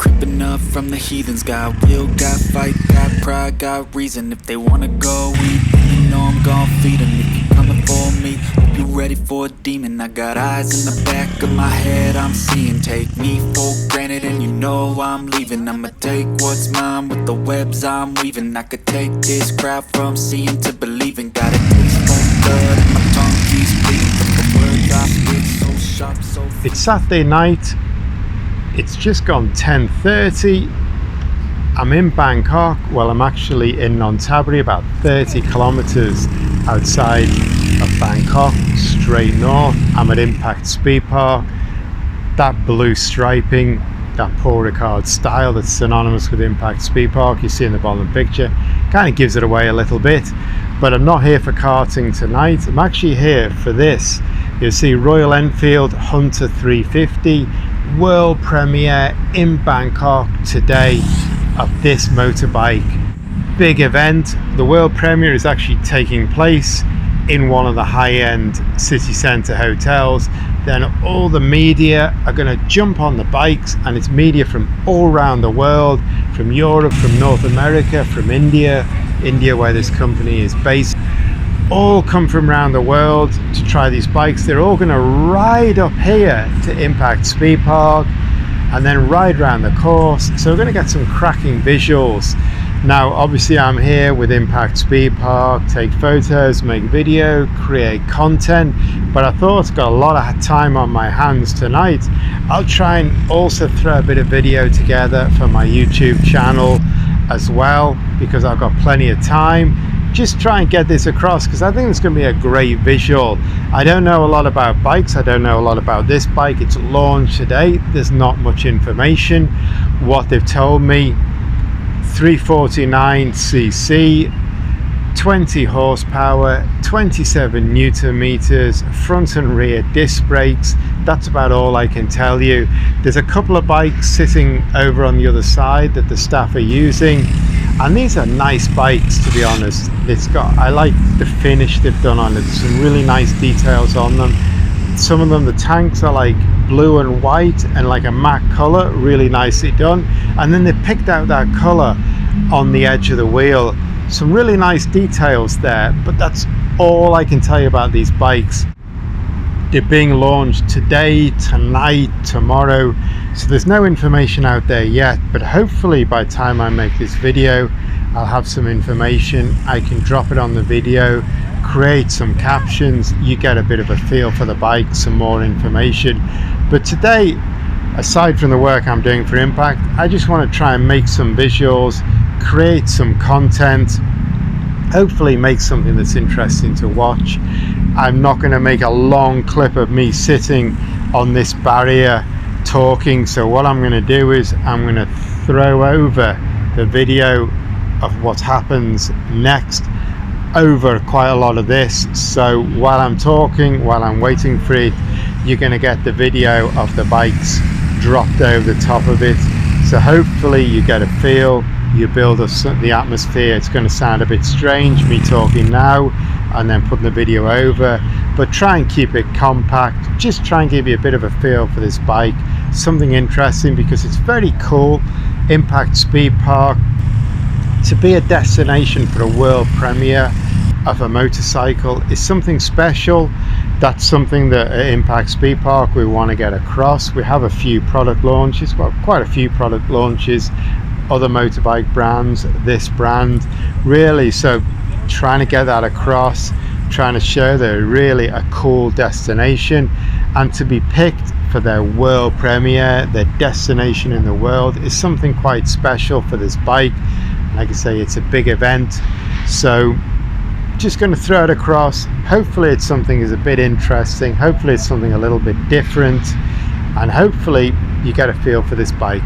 creeping up from the heathens. Got will, got fight, got pride, got reason. If they wanna go eat, then you know I'm gon' feed them. If you coming for me, hope you ready for a demon. I got eyes in the back of my head, I'm seeing. Take me for granted and you know I'm leaving. I'ma take what's mine with the webs I'm weaving. I could take this crowd from seeing to believing. Got a taste for blood and my tongue keeps bleeding. But the words I spit so sharp, so It's Saturday night. It's just gone 10:30. I'm in Bangkok. Well, I'm actually in Nonthaburi, about 30 kilometers outside of Bangkok, straight north. I'm at Impact Speed Park. That blue striping, that Paul Ricard style that's synonymous with Impact Speed Park, you see in the bottom picture, kind of gives it away a little bit. But I'm not here for karting tonight. I'm actually here for this. You'll see Royal Enfield Hunter 350 world premiere in Bangkok today of this motorbike. Big event. The world premiere is actually taking place in one of the high-end city centre hotels. Then all the media are going to jump on the bikes, and it's media from all around the world, from Europe, from North America, from India where this company is based. All come from around the world to try these bikes. They're all going to ride up here to Impact Speed Park and then ride around the course. So we're going to get some cracking visuals. Now obviously I'm here with Impact Speed Park, take photos, make video, create content, but I thought I've got a lot of time on my hands tonight. I'll try and also throw a bit of video together for my YouTube channel as well, because I've got plenty of time. Just try and get this across, because I think it's going to be a great visual. I don't know a lot about bikes. I don't know a lot about this bike. It's launched today. There's not much information. What they've told me, 349cc, 20 horsepower, 27 newton meters, front and rear disc brakes. That's about all I can tell you. There's a couple of bikes sitting over on the other side that the staff are using, and these are nice bikes, to be honest. I like the finish they've done on it. There's some really nice details on them. Some of them, the tanks are like blue and white and like a matte color, really nicely done. And then they picked out that color on the edge of the wheel. Some really nice details there, but that's all I can tell you about these bikes. They're being launched today, tonight, tomorrow, so there's no information out there yet, but hopefully by the time I make this video I'll have some information. I can drop it on the video, create some captions, you get a bit of a feel for the bike, some more information. But today, aside from the work I'm doing for Impact, I just want to try and make some visuals, create some content, hopefully make something that's interesting to watch. I'm not going to make a long clip of me sitting on this barrier talking, so what I'm going to do is I'm going to throw over the video of what happens next over quite a lot of this. So while I'm talking, while I'm waiting for it, you're going to get the video of the bikes dropped over the top of it. So hopefully you get a feel, you build the atmosphere. It's going to sound a bit strange, me talking now and then putting the video over, but try and keep it compact. Just try and give you a bit of a feel for this bike, something interesting, because it's very cool. Impact Speed Park, to be a destination for a world premiere of a motorcycle is something special. That's something that at Impact Speed Park we want to get across. We have a few product launches, well, quite a few product launches, other motorbike brands, this brand, really. So trying to get that across, trying to show they're really a cool destination, and to be picked for their world premiere, their destination in the world, is something quite special for this bike. Like I say, it's a big event, so just going to throw it across. Hopefully it's something is a bit interesting, hopefully it's something a little bit different, and hopefully you get a feel for this bike.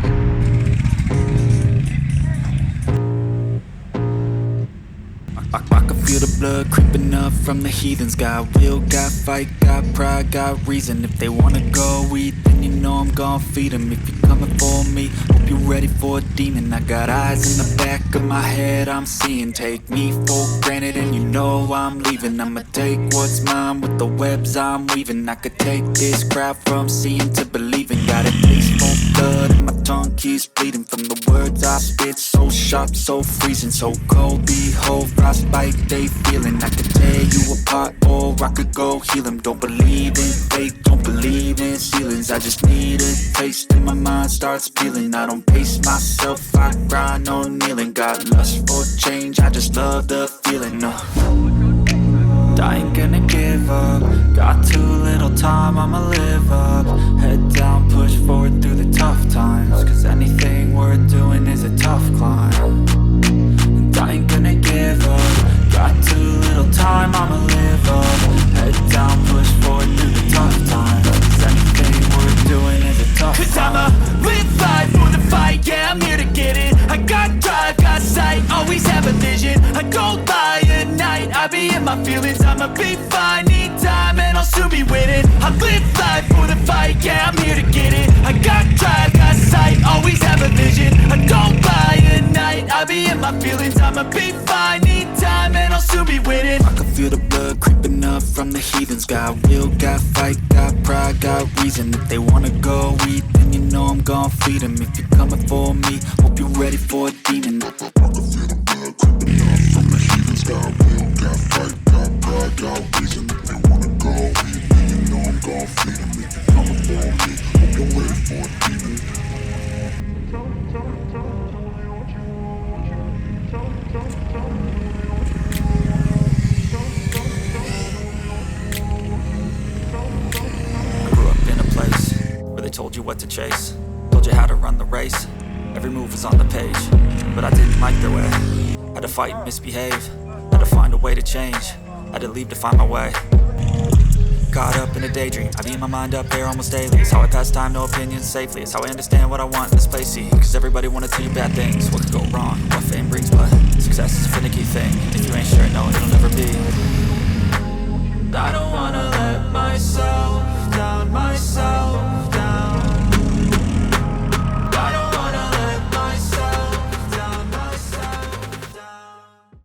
I can feel the blood creeping up from the heathens. Got will, got fight, got pride, got reason. If they wanna go eat, then you know I'm gon' feed them. If you're coming for me, hope Hope you're ready for a demon. I got eyes in the back of my head, I'm seeing. Take me for granted and you know I'm leaving. I'ma take what's mine with the webs I'm weaving. I could take this crowd from seeing to believing. Got a taste for blood and my tongue keeps bleeding from the words I spit. So sharp, so freezing, so cold. Behold, frostbite they feeling. I could tear you apart or I could go heal them. Don't believe in fate, don't believe in ceilings. I just need a taste and my mind starts peeling. I don't pace myself, I grind on kneeling. Got lust for change, I just love the feeling. I ain't gonna give up. Got too little time, I'ma live up. Head down, push forward through the tough times. Cause anything worth doing is a tough climb. And I ain't gonna give up. Got too little time, I'ma live up. Head down, push forward through the tough times. Cause anything worth doing is a tough climb. Cause I'ma live life for the fight, yeah, I'm here to get it. I got drive, got sight, always have a vision. I don't lie at night, I be in my feelings. I'ma be fine, need time and I'll soon be winning. I live life for the fight, yeah, I'm here to get it. I got drive, got sight, always have a vision. I don't lie at night, I be in my feelings. I'ma be fine, need time and I'll soon be winning. I can feel the blood creeping up from the heathens. Got will, got fight, got pride, got reason. If they wanna go eat, then you know I'm gon' feed them. If you're coming for me, hope you're ready for a demon. I can feel the blood creeping up from the heathens. Got will, got fight, got pride, got reason. If they wanna go eat, then you know I'm gon' feed them. If you're coming for me, hope you're ready for a demon. I grew up in a place where they told you what to chase, told you how to run the race. Every move was on the page, but I didn't like their way. Had to fight and misbehave, had to find a way to change, had to leave to find my way. Caught up in a daydream, I beat my mind up there almost daily. It's how I pass time, no opinions safely. It's how I understand what I want in this place, see. Cause everybody wanna tell you bad things, what could go wrong, what fame brings. But success is a finicky thing, if you ain't sure, no, it'll never be.